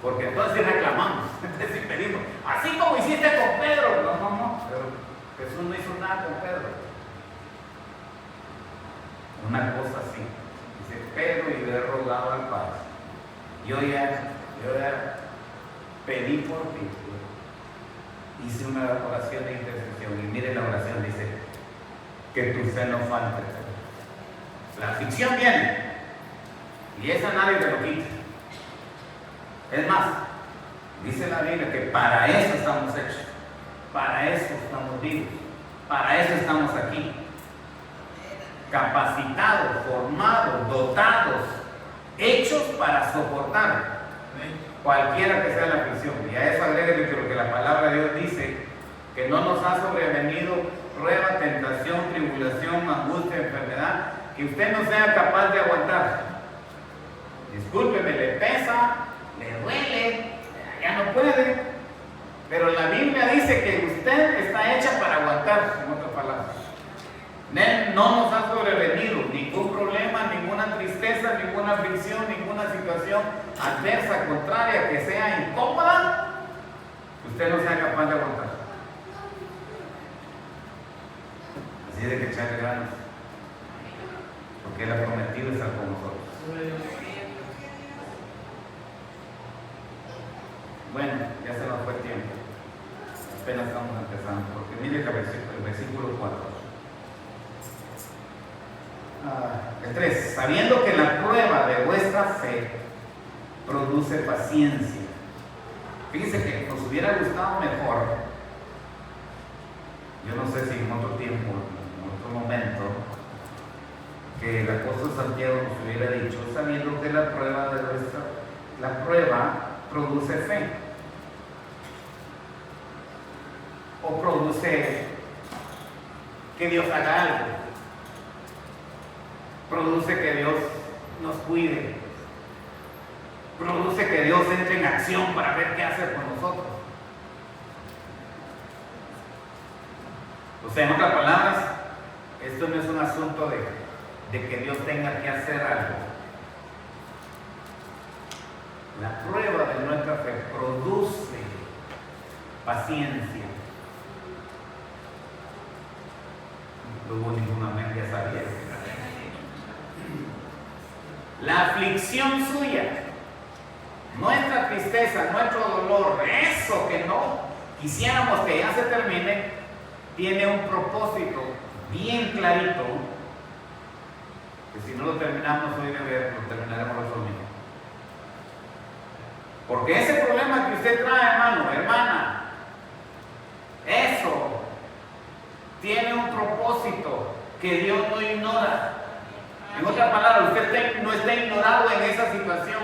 porque entonces sí reclamamos, entonces sí pedimos, así como hiciste con Pedro. No, pero Jesús no hizo nada con Pedro. Una cosa así, dice Pedro, y le he rogado al Padre, yo ya pedí por ti, hice una oración de intercesión, y mire la oración, dice, que tu fe no falte. La aflicción viene, y esa nadie te lo quita. Es más, dice la Biblia que para eso estamos hechos, para eso estamos vivos, para eso estamos aquí, capacitados, formados, dotados, hechos para soportar cualquiera que sea la aflicción. Y a eso agréguele que lo que la palabra de Dios dice, que no nos ha sobrevenido prueba, tentación, tribulación, angustia, enfermedad, que usted no sea capaz de aguantar. Discúlpeme, le pesa, le duele, ya no puede, pero la Biblia dice que usted está hecha para aguantar, en otras palabras. No nos ha sobrevenido ningún problema, ninguna tristeza, ninguna aflicción, ninguna situación adversa, contraria, que sea incómoda, usted no sea capaz de aguantar. Así de que echarle ganas, porque Él ha prometido estar con nosotros. Bueno, ya se nos fue el tiempo, apenas estamos empezando, porque mire el versículo 4. El 3, sabiendo que la prueba de vuestra fe produce paciencia. Fíjense que nos hubiera gustado mejor, yo no sé si en otro tiempo, en otro momento, que el apóstol Santiago nos hubiera dicho, sabiendo que la prueba produce fe, o produce que Dios haga algo, produce que Dios nos cuide, produce que Dios entre en acción para ver qué hace con nosotros. O sea, en otras palabras, esto no es un asunto de que Dios tenga que hacer algo. La prueba de nuestra fe produce paciencia. No hubo ningún amén, ya sabía. La aflicción suya, nuestra tristeza, nuestro dolor, eso que no quisiéramos que ya se termine, tiene un propósito bien clarito, que si no lo terminamos hoy de ver, lo terminaremos los domingos. Porque ese problema que usted trae, hermano, hermana, eso tiene un propósito que Dios no ignora. En otras palabras, usted no está ignorado en esa situación.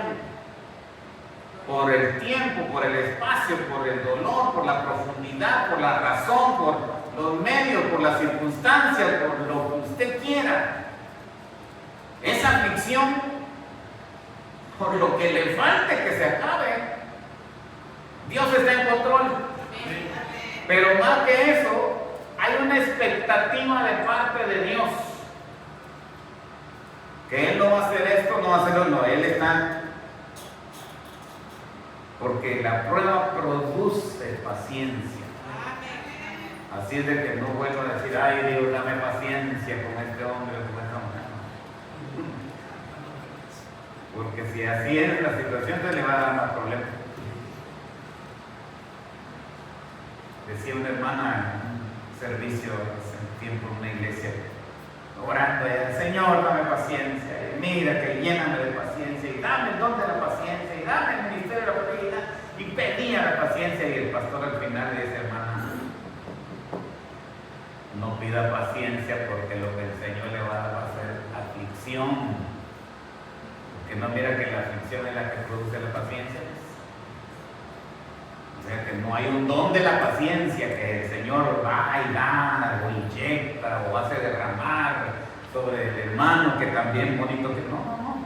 Por el tiempo, por el espacio, por el dolor, por la profundidad, por la razón, por los medios, por las circunstancias, por lo que usted quiera. Esa aflicción, por lo que le falte que se acabe, Dios está en control. Pero más que eso, hay una expectativa de parte de Dios. Que Él no va a hacer esto, no va a hacerlo, no, Él está. Porque la prueba produce paciencia. Así es de que no vuelvo a decir, ay Dios, dame paciencia con este hombre o con esta mujer. Porque si así es la situación, se le va a dar más problemas. Decía una hermana en un servicio hace tiempo en una iglesia, orando, Señor, dame paciencia, y mira que lléname de paciencia, y dame el don de la paciencia, y dame el ministerio de la paciencia, y pedía la paciencia, y el pastor al final le dice, hermana, no pida paciencia porque lo que el Señor le va a dar va a ser aflicción, porque no mira que la aflicción es la que produce la paciencia. O sea que no hay un don de la paciencia que el Señor va y da o inyecta o hace derramar sobre el hermano, que también bonito que no.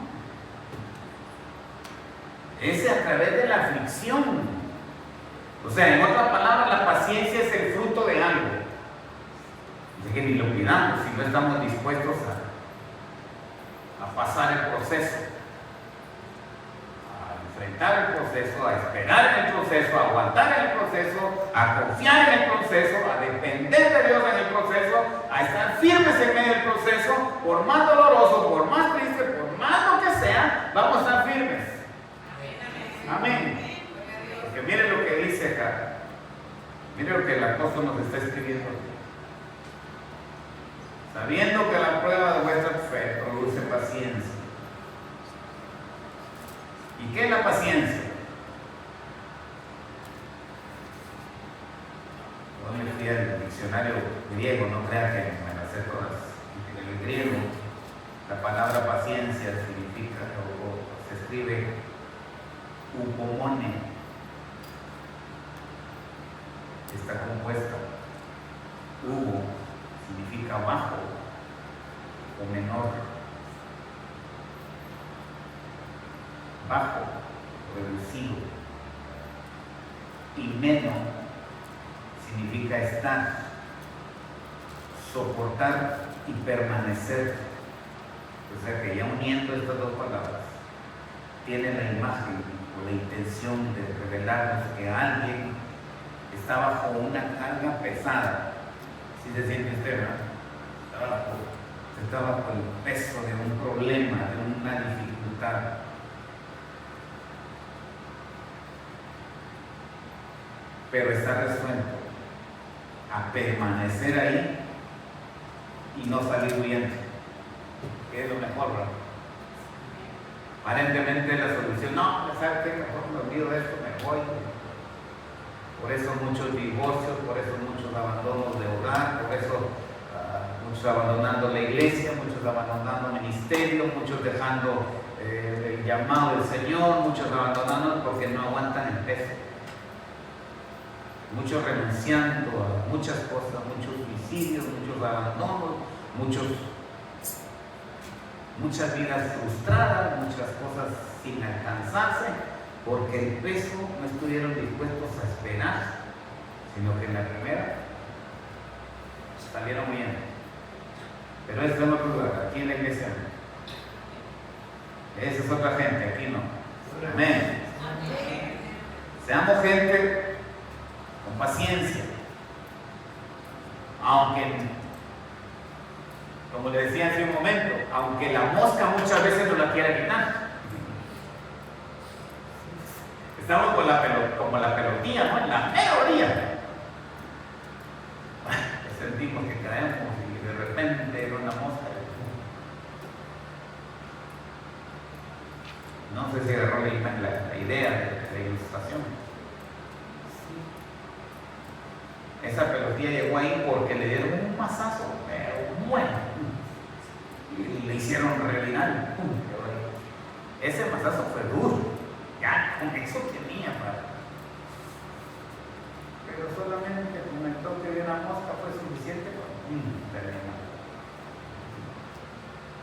Es a través de la aflicción. O sea, en otras palabras, la paciencia es el fruto de algo. Así que ni lo pidamos si no estamos dispuestos a pasar el proceso, enfrentar el proceso, a esperar en el proceso, a aguantar en el proceso, a confiar en el proceso, a depender de Dios en el proceso, a estar firmes en medio del proceso, por más doloroso, por más triste, por más lo que sea, vamos a estar firmes. Amén. Porque miren lo que dice acá. Miren lo que el apóstol nos está escribiendo. Sabiendo que la prueba de vuestra fe produce paciencia. ¿Y qué es la paciencia? Yo me fui al diccionario griego, no crea que me las sé todas. En el griego, la palabra paciencia significa, o se escribe upomone. Está compuesta. Ubo significa bajo o menor. Bajo, reducido. Y menos significa estar, soportar y permanecer. O sea que ya uniendo estas dos palabras, tiene la imagen o la intención de revelarnos que alguien está bajo una carga pesada. ¿Sí se siente usted, verdad? Está bajo el peso de un problema, de una dificultad. Pero está resuelto a permanecer ahí y no salir huyendo, que es lo mejor, ¿verdad? Aparentemente la solución, no, ¿sabes qué? Mejor me olvido de esto, me voy. Por eso muchos divorcios, por eso muchos abandonos de hogar, por eso muchos abandonando la iglesia, muchos abandonando ministerio, muchos dejando el llamado del Señor, muchos abandonando porque no aguantan el peso. Muchos renunciando a muchas cosas, muchos suicidios, muchos abandonos, muchas vidas frustradas, muchas cosas sin alcanzarse, porque el peso no estuvieron dispuestos a esperar, sino que en la primera salieron bien. Pero eso es en otro lugar, aquí en la iglesia no. Esa es otra gente, aquí no. Amén. Seamos gente con paciencia. Aunque, como le decía hace un momento, aunque la mosca muchas veces no la quiera quitar. Estamos con como la pelotilla, ¿no? En la teoría. Sentimos que caemos y de repente era una mosca. No sé si agarró la idea de la ilustración. Esa pelotilla llegó ahí porque le dieron un mazazo, pero bueno. Y le hicieron revirar. Ese mazazo fue duro. Ya, con eso tenía para. Pero solamente con el toque de una mosca fue suficiente para terminar.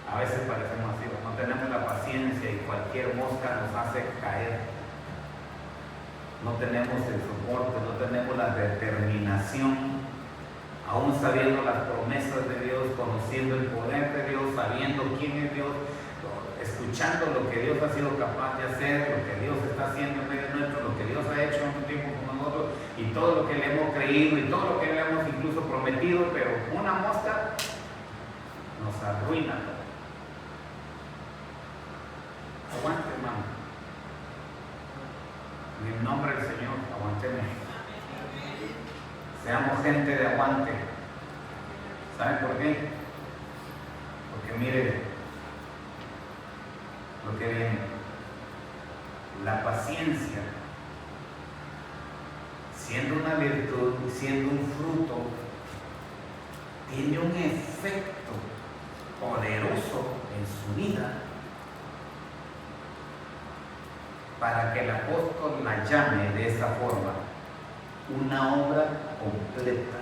A veces parecemos así, no tenemos la paciencia y cualquier mosca nos hace caer. No tenemos el soporte, no tenemos la determinación, aún sabiendo las promesas de Dios, conociendo el poder de Dios, sabiendo quién es Dios, escuchando lo que Dios ha sido capaz de hacer, lo que Dios está haciendo en medio nuestro, lo que Dios ha hecho en un tiempo con nosotros y todo lo que le hemos creído y todo lo que le hemos incluso prometido, pero una mosca nos arruina todo. Aguante, hermano. En el nombre del Señor, aguantemos. Seamos gente de aguante. ¿Saben por qué? Porque mire lo que viene. La paciencia, siendo una virtud, siendo un fruto, tiene un efecto poderoso en su vida para que el apóstol la llame de esa forma, una obra completa.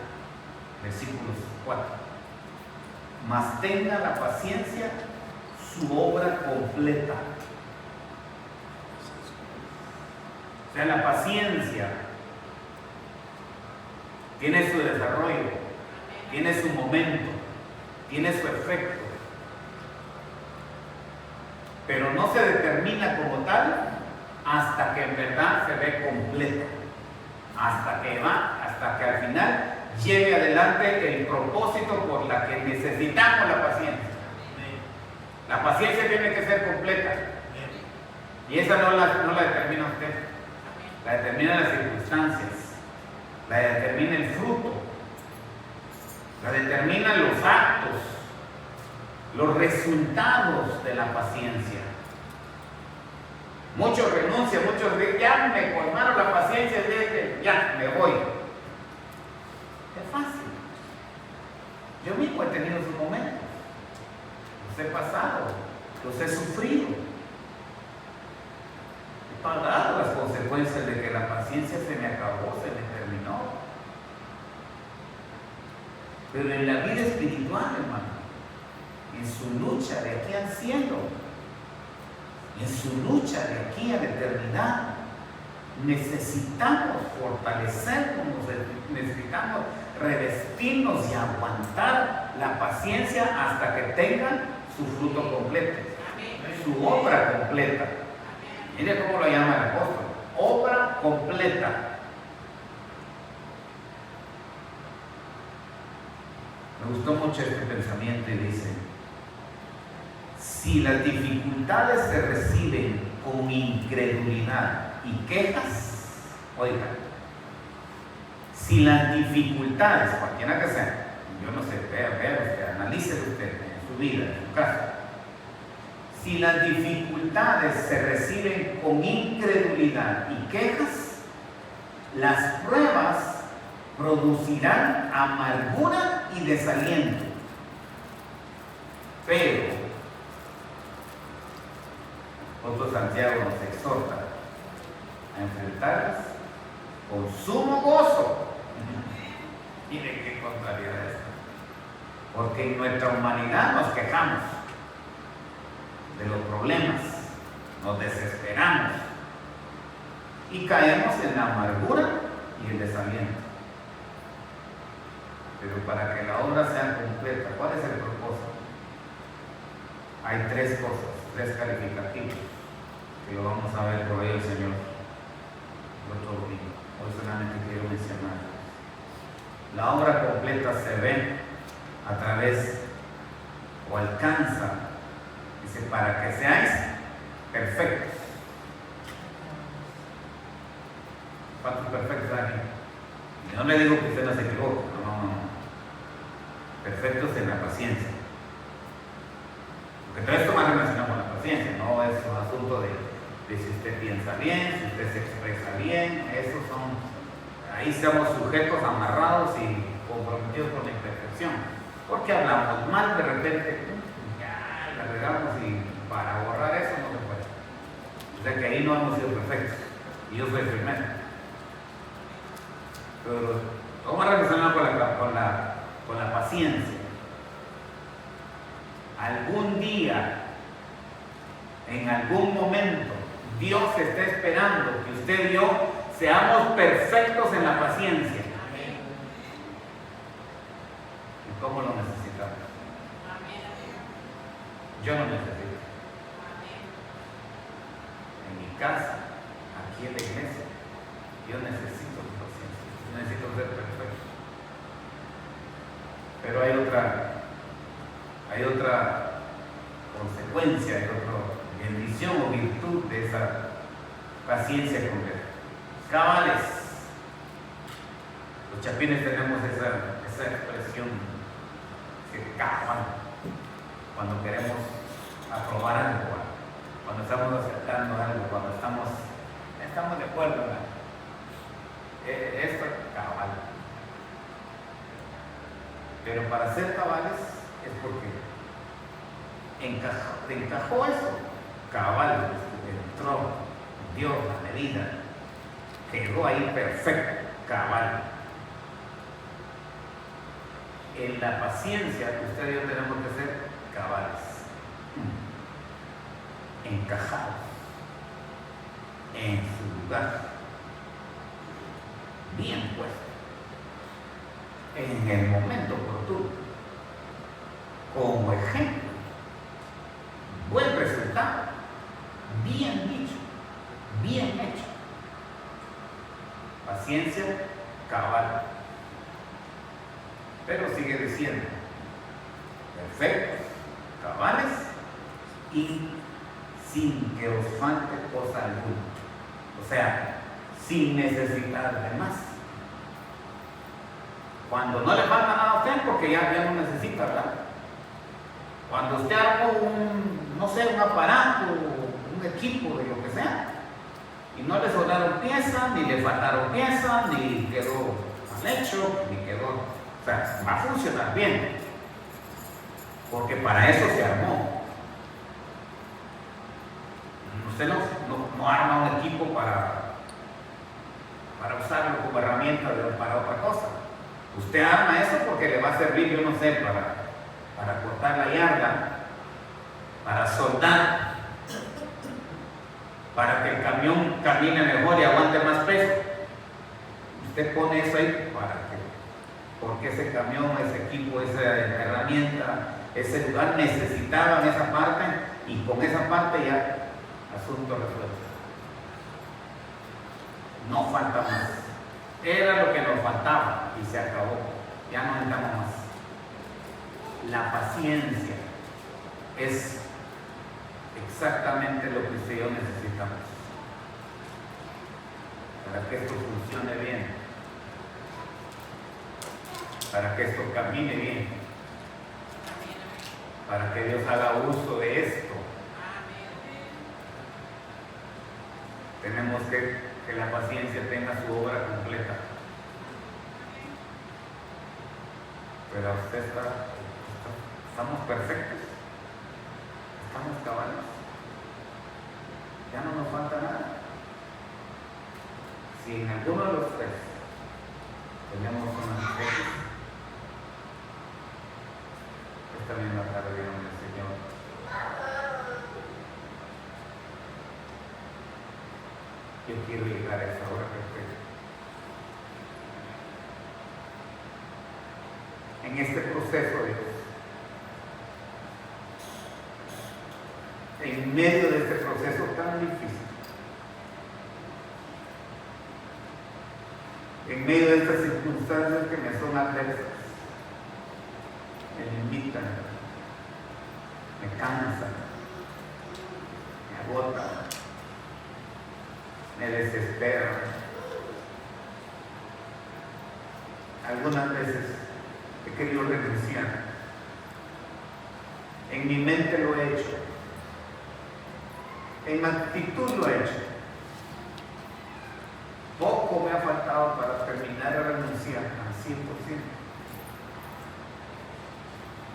Versículos 4. Mas tenga la paciencia su obra completa. O sea, la paciencia tiene su desarrollo, tiene su momento, tiene su efecto, pero no se determina como tal hasta que en verdad se ve completa, hasta que al final lleve adelante el propósito por la que necesitamos la paciencia. La paciencia tiene que ser completa, y esa no la determina usted, la determinan las circunstancias, la determina el fruto, la determinan los actos, los resultados de la paciencia. Muchos renuncian, muchos dicen, ya me colmaron la paciencia, ya me voy. Es fácil. Yo mismo he tenido esos momentos. Los he pasado, los he sufrido. He pagado las consecuencias de que la paciencia se me acabó, se me terminó. Pero en la vida espiritual, hermano, en su lucha de aquí al cielo, en su lucha de aquí a la eternidad, necesitamos fortalecernos, necesitamos revestirnos y aguantar la paciencia hasta que tengan su fruto completo, su obra completa. Mire cómo lo llama el apóstol, obra completa. Me gustó mucho este pensamiento y dice: si las dificultades se reciben con incredulidad y quejas, oigan, si las dificultades, cualquiera que sean, yo no sé, vea usted, analice usted en su vida, en su casa, si las dificultades se reciben con incredulidad y quejas, las pruebas producirán amargura y desaliento. Pero otro Santiago nos exhorta a enfrentarlas con sumo gozo. Miren qué contrariedad es esta. Porque en nuestra humanidad nos quejamos de los problemas, nos desesperamos y caemos en la amargura y el desaliento. Pero para que la obra sea completa, ¿cuál es el propósito? Hay tres cosas, tres calificativos, que lo vamos a ver por ahí el Señor el otro domingo. Hoy solamente quiero mencionar. La obra completa se ve a través o alcanza, dice, para que seáis perfectos. ¿Cuántos perfectos hay aquí? Y no le digo que usted no se equivoque, no. Perfectos en la paciencia. Porque todo esto más relacionado con la paciencia, no es un asunto de si usted piensa bien, si usted se expresa bien, esos son, ahí estamos sujetos, amarrados y comprometidos con la imperfección. Porque hablamos mal de repente, ya la regamos y para borrar eso no se puede. O sea que ahí no hemos sido perfectos. Y yo soy el primero. Pero vamos a relacionar con la paciencia. Algún día, en algún momento, Dios está esperando que usted y yo seamos perfectos en la paciencia. ¿Y cómo lo necesitamos? Yo lo necesito. En mi casa, aquí en la iglesia, yo necesito paciencia. Yo necesito ser perfecto. Pero hay otra consecuencia, hay otra bendición o virtud de esa paciencia completa. Cabales. Los chapines tenemos esa expresión que cabal cuando queremos aprobar algo, cuando estamos aceptando algo, cuando estamos de acuerdo, ¿verdad? Esto es cabal. Pero para ser cabales es porque encajó eso, cabal, entró, dio la medida, quedó ahí perfecto, cabal. En la paciencia, usted y yo tenemos que ser cabales, encajados en su lugar, bien puesto, en el momento oportuno, como ejemplo, buen resultado, bien dicho, bien hecho. Paciencia, cabal. Pero sigue diciendo, perfectos, cabales y sin que os falte cosa alguna. O sea, sin necesitar de más. Cuando no le falta nada a usted, porque ya no necesita, ¿verdad? Cuando usted armó un aparato, un equipo de lo que sea, y no le sobraron piezas, ni le faltaron piezas, ni quedó mal hecho, ni quedó. O sea, va a funcionar bien. Porque para eso se armó. Usted no arma un equipo para usarlo como herramienta para otra cosa. Usted arma eso porque le va a servir, yo no sé, para cortar la yarda, para soldar, para que el camión camine mejor y aguante más peso. Usted pone eso ahí porque ese camión, ese equipo, esa herramienta, ese lugar necesitaban esa parte y con esa parte ya asunto resuelto. No falta más. Era lo que nos faltaba y se acabó. Ya no necesitamos más. La paciencia es exactamente lo que usted y yo necesitamos para que esto funcione bien, para que esto camine bien, para que Dios haga uso de esto. Tenemos que la paciencia tenga su obra completa. Pero usted estamos perfectos, estamos cabales, ya no nos falta nada. Si en alguno de los tres tenemos unas veces, esta misma tarde vieron el Señor. Yo quiero llegar a esa hora perfecta. en este proceso, Dios. En medio de este proceso tan difícil, en medio de estas circunstancias que me son adversas, me limitan, me cansan, me agotan, me desesperan. Algunas veces he querido renunciar. En mi mente lo he hecho. En mi actitud lo he hecho. Poco me ha faltado para terminar de renunciar al 100%.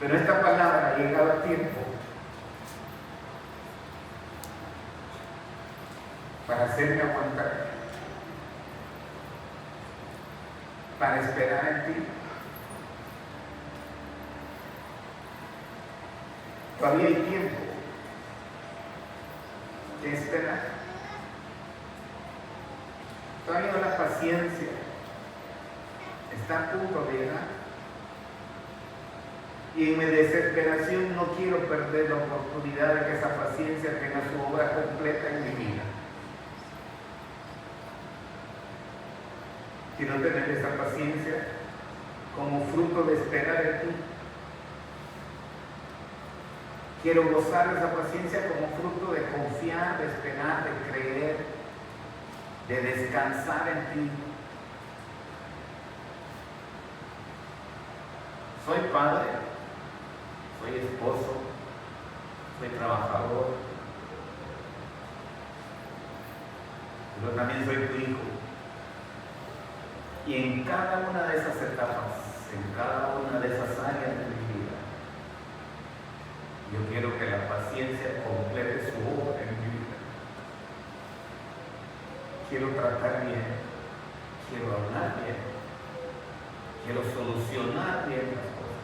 Pero esta palabra ha llegado a tiempo para hacerme aguantar, para esperar en ti. Todavía hay tiempo de esperar. Todavía la paciencia está a punto de llegar. Y en mi desesperación no quiero perder la oportunidad de que esa paciencia tenga su obra completa en mi vida. Quiero tener esa paciencia como fruto de esperar en ti. Quiero gozar esa paciencia como fruto de confiar, de esperar, de creer, de descansar en ti. Soy padre, soy esposo, soy trabajador, pero también soy tu hijo. Y en cada una de esas etapas, en cada una de esas áreas de mi vida, yo quiero que la paciencia complete su obra en mi vida. Quiero tratar bien, quiero hablar bien, quiero solucionar bien las cosas.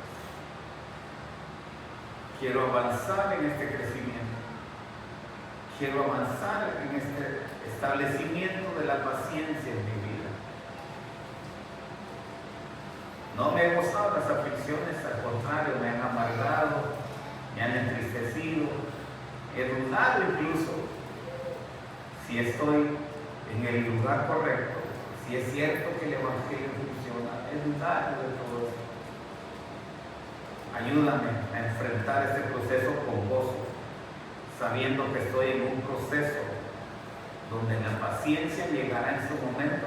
Quiero avanzar en este crecimiento. Quiero avanzar en este establecimiento de la paciencia en mi vida. No me he gozado las aflicciones, al contrario, me han amargado, me han entristecido, he dudado incluso si estoy en el lugar correcto, si es cierto que el Evangelio funciona. He dudado de todo eso. Ayúdame a enfrentar este proceso con gozo, sabiendo que estoy en un proceso donde la paciencia llegará en su momento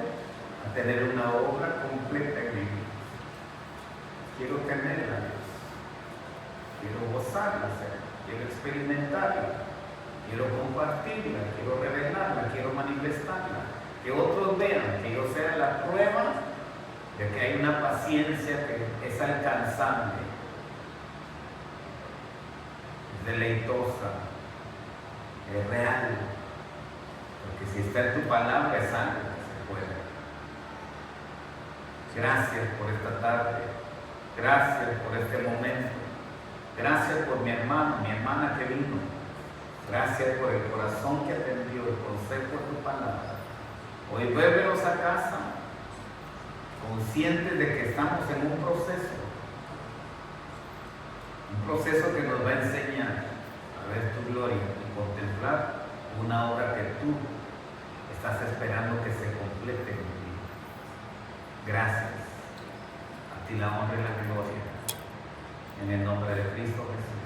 a tener una obra completa en mi vida. Quiero tenerla, Dios. Quiero gozarla, quiero experimentarla, quiero compartirla, quiero revelarla, quiero manifestarla. Que otros vean que yo sea la prueba de que hay una paciencia que es alcanzable, es deleitosa, es real. Porque si está en tu palabra es algo que se puede. Gracias por esta tarde. Gracias por este momento. Gracias por mi hermano, mi hermana que vino. Gracias por el corazón que atendió el consejo de tu palabra. Hoy vuélvenos a casa conscientes de que estamos en un proceso que nos va a enseñar a ver tu gloria y contemplar una obra que tú estás esperando que se complete en mi vida. Gracias. A ti la honra y la gloria. En el nombre de Cristo Jesús.